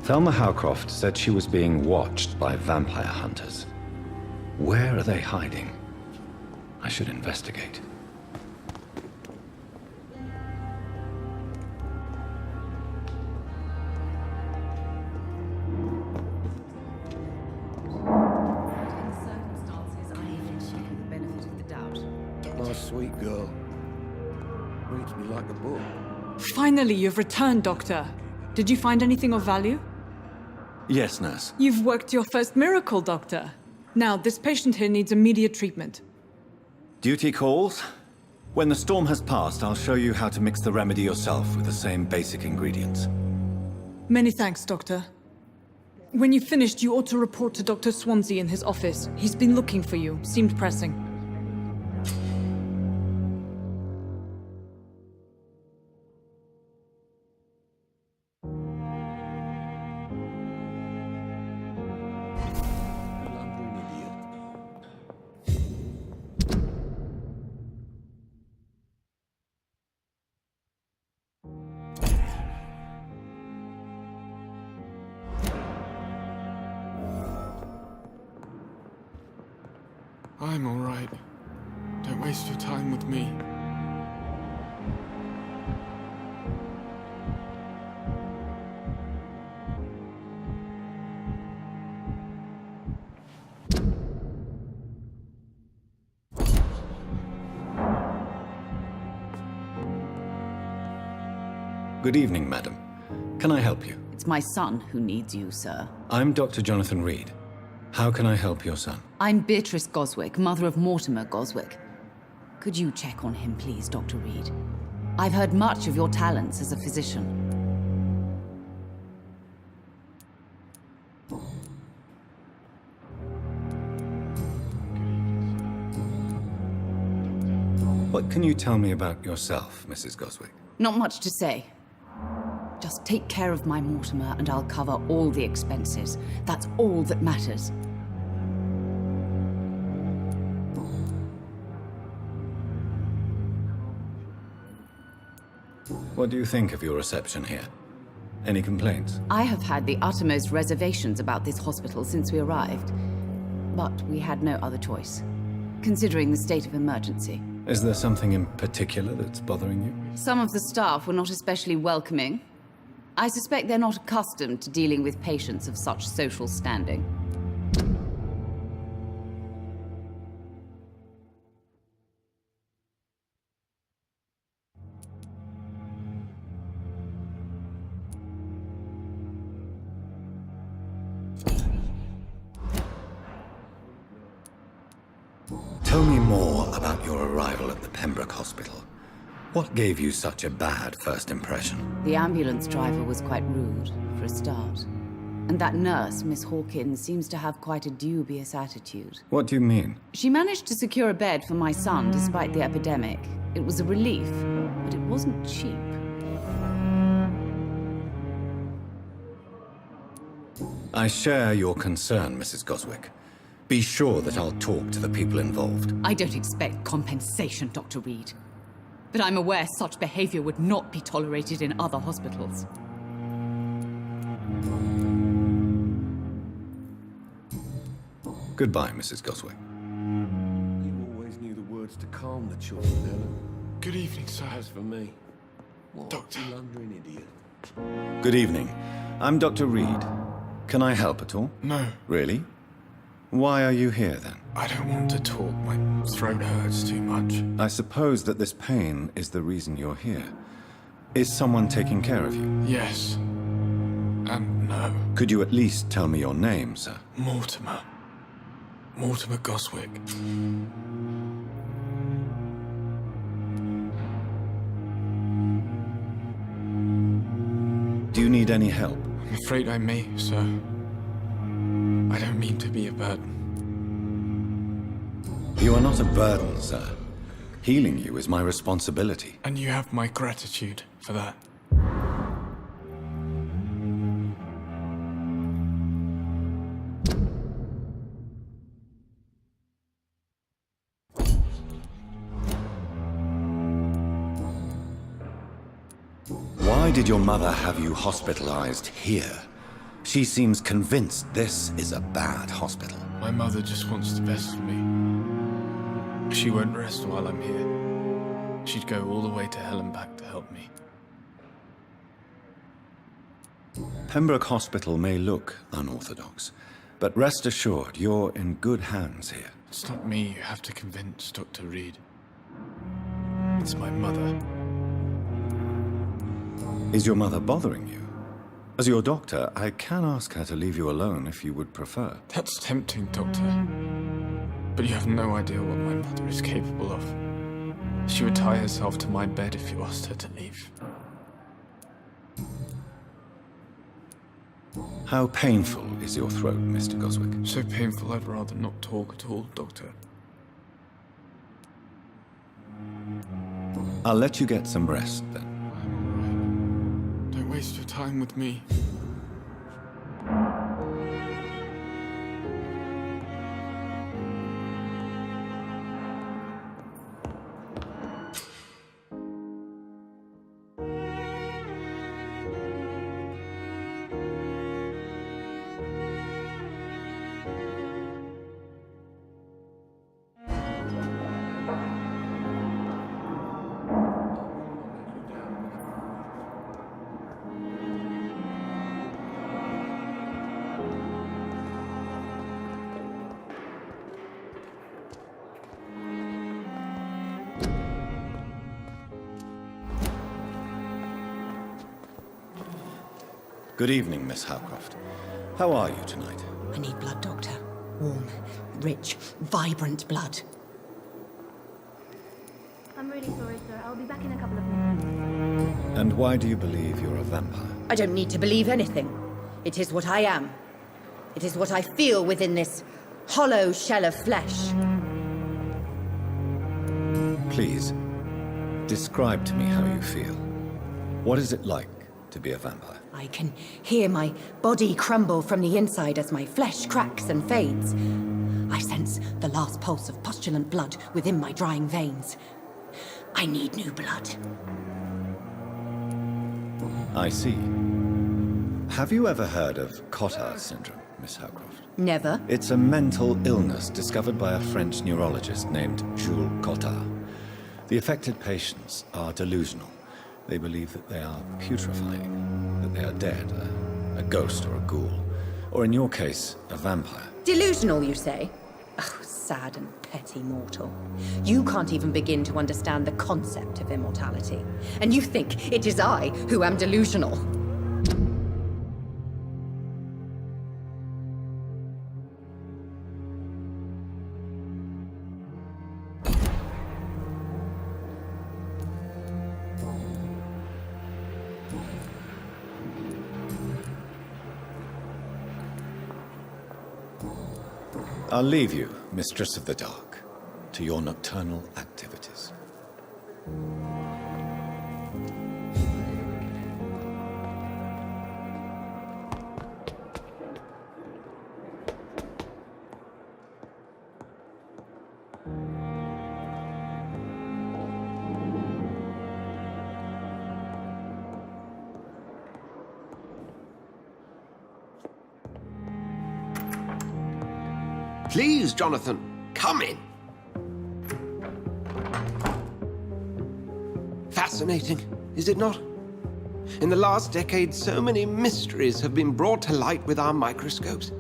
Thelma Howcroft said she was being watched by vampire hunters. Where are they hiding? I should investigate. Sweet girl. Reads me like a book. Finally, you've returned, Doctor. Did you find anything of value? Yes, nurse. You've worked your first miracle, Doctor. Now, this patient here needs immediate treatment. Duty calls. When the storm has passed, I'll show you how to mix the remedy yourself with the same basic ingredients. Many thanks, Doctor. When you've finished, you ought to report to Dr. Swansea in his office. He's been looking for you. Seemed pressing. I'm all right. Don't waste your time with me. Good evening, madam. Can I help you? It's my son who needs you, sir. I'm Dr. Jonathan Reid. How can I help your son? I'm Beatrice Goswick, mother of Mortimer Goswick. Could you check on him, please, Dr. Reid? I've heard much of your talents as a physician. What can you tell me about yourself, Mrs. Goswick? Not much to say. Just take care of my Mortimer and I'll cover all the expenses. That's all that matters. What do you think of your reception here? Any complaints? I have had the uttermost reservations about this hospital since we arrived. But we had no other choice, considering the state of emergency. Is there something in particular that's bothering you? Some of the staff were not especially welcoming. I suspect they're not accustomed to dealing with patients of such social standing. Tell me more about your arrival at the Pembroke Hospital. What gave you such a bad first impression? The ambulance driver was quite rude, for a start. And that nurse, Miss Hawkins, seems to have quite a dubious attitude. What do you mean? She managed to secure a bed for my son despite the epidemic. It was a relief, but it wasn't cheap. I share your concern, Mrs. Goswick. Be sure that I'll talk to the people involved. I don't expect compensation, Dr. Reid. But I'm aware such behavior would not be tolerated in other hospitals. Goodbye, Mrs. Goswick. You always knew the words to calm the children, Helen. Good evening, sir. As for me, what Doctor. a blundering idiot. Good evening. I'm Dr. Reid. Can I help at all? No, Really? Why are you here, then? I don't want to talk. My throat hurts too much. I suppose that this pain is the reason you're here. Is someone taking care of you? Yes. And no. Could you at least tell me your name, sir? Mortimer. Mortimer Goswick. Do you need any help? I'm afraid I may, sir. I don't mean to be a burden. You are not a burden, sir. Healing you is my responsibility. And you have my gratitude for that. Why did your mother have you hospitalized here? She seems convinced this is a bad hospital. My mother just wants the best for me. She won't rest while I'm here. She'd go all the way to hell and back to help me. Pembroke Hospital may look unorthodox, but rest assured you're in good hands here. It's not me you have to convince, Dr. Reid. It's my mother. Is your mother bothering you? As your doctor, I can ask her to leave you alone if you would prefer. That's tempting, Doctor. But you have no idea what my mother is capable of. She would tie herself to my bed if you asked her to leave. How painful is your throat, Mr. Goswick? So painful I'd rather not talk at all, Doctor. I'll let you get some rest, then. I'm alright. Don't waste your time with me. Good evening, Miss Howcroft. How are you tonight? I need blood, Doctor. Warm, rich, vibrant blood. I'm really sorry, sir. I'll be back in a couple of minutes. And why do you believe you're a vampire? I don't need to believe anything. It is what I am. It is what I feel within this hollow shell of flesh. Please, describe to me how you feel. What is it like to be a vampire? I can hear my body crumble from the inside as my flesh cracks and fades. I sense the last pulse of postulant blood within my drying veins. I need new blood. I see. Have you ever heard of Cotard syndrome, Miss Howcroft? Never. It's a mental illness discovered by a French neurologist named Jules Cotard. The affected patients are delusional. They believe that they are putrefying, that they are dead, a ghost or a ghoul, or in your case, a vampire. Delusional, you say? Oh, sad and petty mortal. You can't even begin to understand the concept of immortality. And you think it is I who am delusional. I'll leave you, Mistress of the Dark, to your nocturnal activities. Please, Jonathan, come in. Fascinating, is it not? In the last decade, so many mysteries have been brought to light with our microscopes.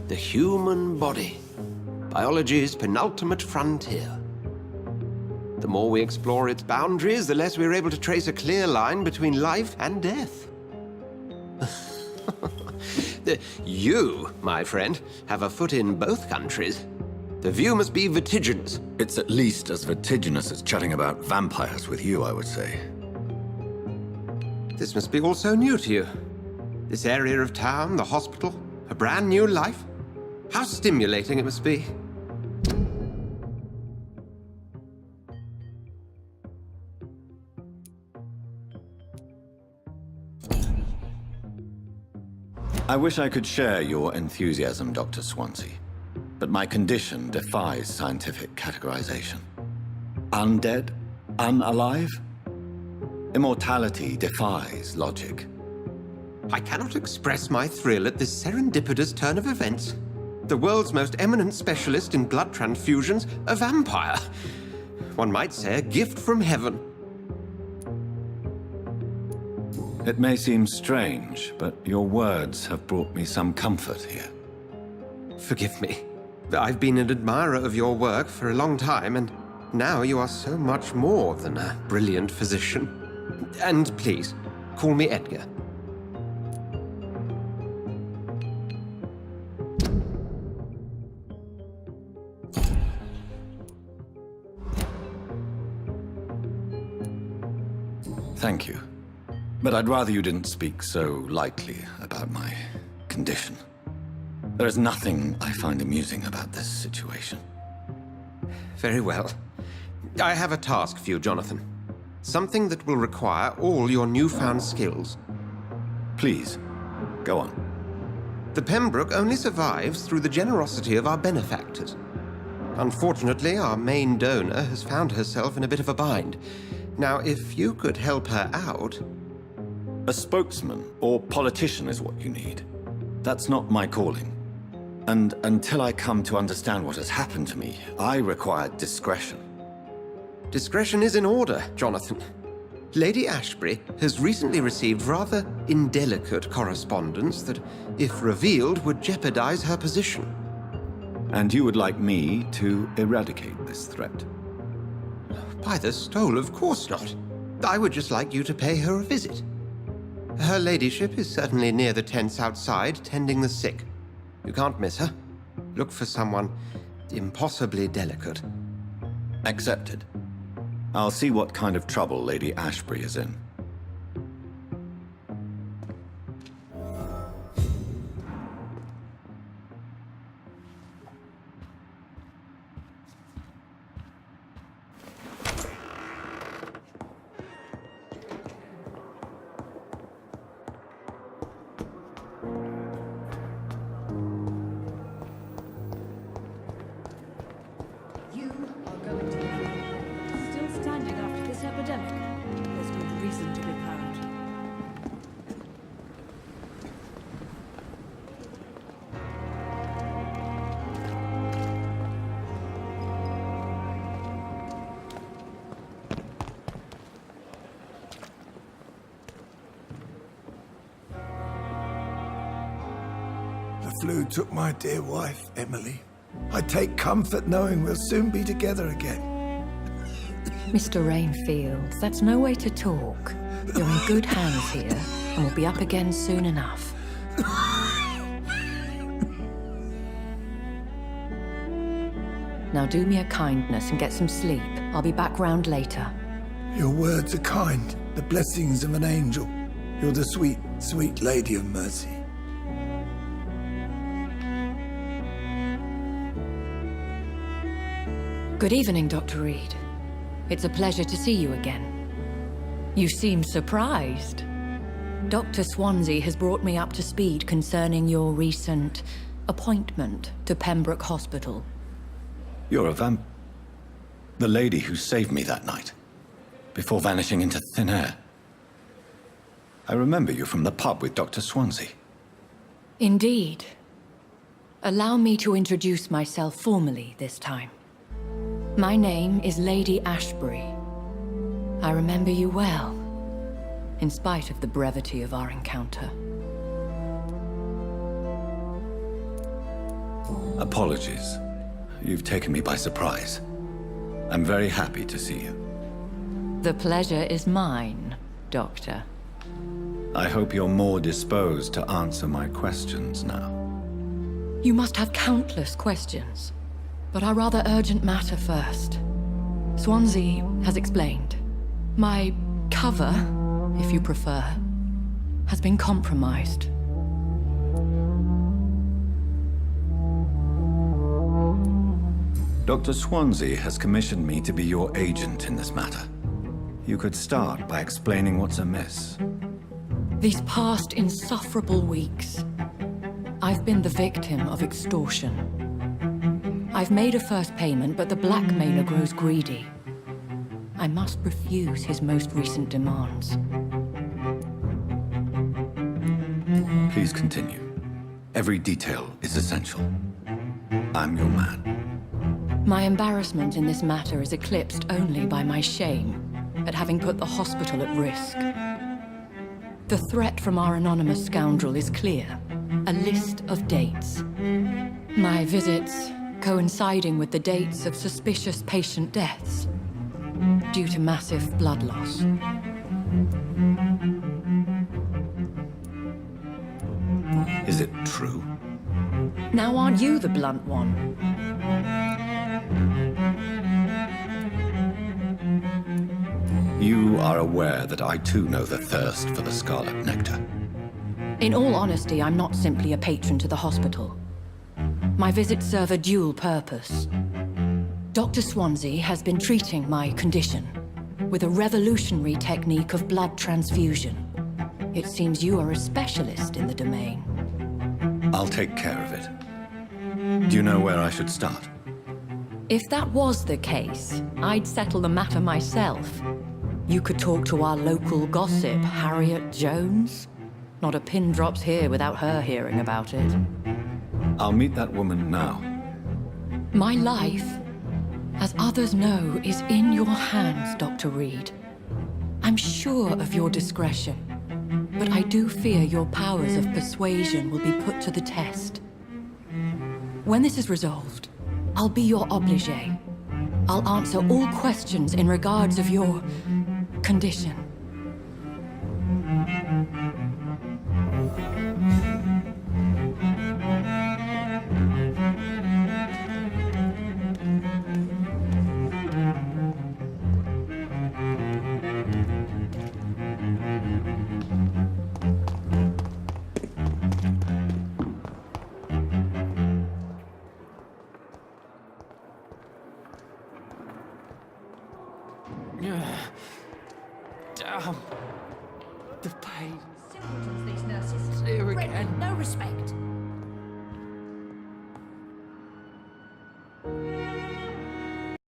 The human body, biology's penultimate frontier. The more we explore its boundaries, the less we're able to trace a clear line between life and death. You, my friend, have a foot in both countries. The view must be vertiginous. It's at least as vertiginous as chatting about vampires with you, I would say. This must be all so new to you. This area of town, the hospital, a brand new life. How stimulating it must be. I wish I could share your enthusiasm, Dr. Swansea, but my condition defies scientific categorization. Undead? Unalive? Immortality defies logic. I cannot express my thrill at this serendipitous turn of events. The world's most eminent specialist in blood transfusions, a vampire. One might say a gift from heaven. It may seem strange, but your words have brought me some comfort here. Forgive me. I've been an admirer of your work for a long time, and now you are so much more than a brilliant physician. And please, call me Edgar. Thank you. But I'd rather you didn't speak so lightly about my condition. There is nothing I find amusing about this situation. Very well. I have a task for you, Jonathan. Something that will require all your newfound skills. Please, go on. The Pembroke only survives through the generosity of our benefactors. Unfortunately, our main donor has found herself in a bit of a bind. Now, if you could help her out... A spokesman or politician is what you need. That's not my calling. And until I come to understand what has happened to me, I require discretion. Discretion is in order, Jonathan. Lady Ashbury has recently received rather indelicate correspondence that, if revealed, would jeopardize her position. And you would like me to eradicate this threat? By the stole, of course not. I would just like you to pay her a visit. Her ladyship is certainly near the tents outside, tending the sick. You can't miss her. Look for someone impossibly delicate. Accepted. I'll see what kind of trouble Lady Ashbury is in. You are going to be still standing after this epidemic. There's good reason to be proud. The flu took my dear wife, Emily. I take comfort knowing we'll soon be together again. Mr. Rainfield, that's no way to talk. You're in good hands here, and we'll be up again soon enough. Now do me a kindness and get some sleep. I'll be back round later. Your words are kind, the blessings of an angel. You're the sweet, sweet Lady of Mercy. Good evening, Dr. Reid. It's a pleasure to see you again. You seem surprised. Dr. Swansea has brought me up to speed concerning your recent appointment to Pembroke Hospital. You're a the lady who saved me that night, before vanishing into thin air. I remember you from the pub with Dr. Swansea. Indeed. Allow me to introduce myself formally this time. My name is Lady Ashbury. I remember you well, in spite of the brevity of our encounter. Apologies. You've taken me by surprise. I'm very happy to see you. The pleasure is mine, Doctor. I hope you're more disposed to answer my questions now. You must have countless questions. But our rather urgent matter first. Swansea has explained. My cover, if you prefer, has been compromised. Dr. Swansea has commissioned me to be your agent in this matter. You could start by explaining what's amiss. These past insufferable weeks, I've been the victim of extortion. I've made a first payment, but the blackmailer grows greedy. I must refuse his most recent demands. Please continue. Every detail is essential. I'm your man. My embarrassment in this matter is eclipsed only by my shame at having put the hospital at risk. The threat from our anonymous scoundrel is clear. A list of dates. My visits coinciding with the dates of suspicious patient deaths due to massive blood loss. Is it true? Now aren't you the blunt one? You are aware that I too know the thirst for the scarlet nectar. In all honesty, I'm not simply a patron to the hospital. My visits serve a dual purpose. Dr. Swansea has been treating my condition with a revolutionary technique of blood transfusion. It seems you are a specialist in the domain. I'll take care of it. Do you know where I should start? If that was the case, I'd settle the matter myself. You could talk to our local gossip, Harriet Jones. Not a pin drops here without her hearing about it. I'll meet that woman now. My life, as others know, is in your hands, Dr. Reid. I'm sure of your discretion, but I do fear your powers of persuasion will be put to the test. When this is resolved, I'll be your obligé. I'll answer all questions in regards of your condition. Damn. The pain. Simpletons, these nurses. Here Brendan, again. no respect.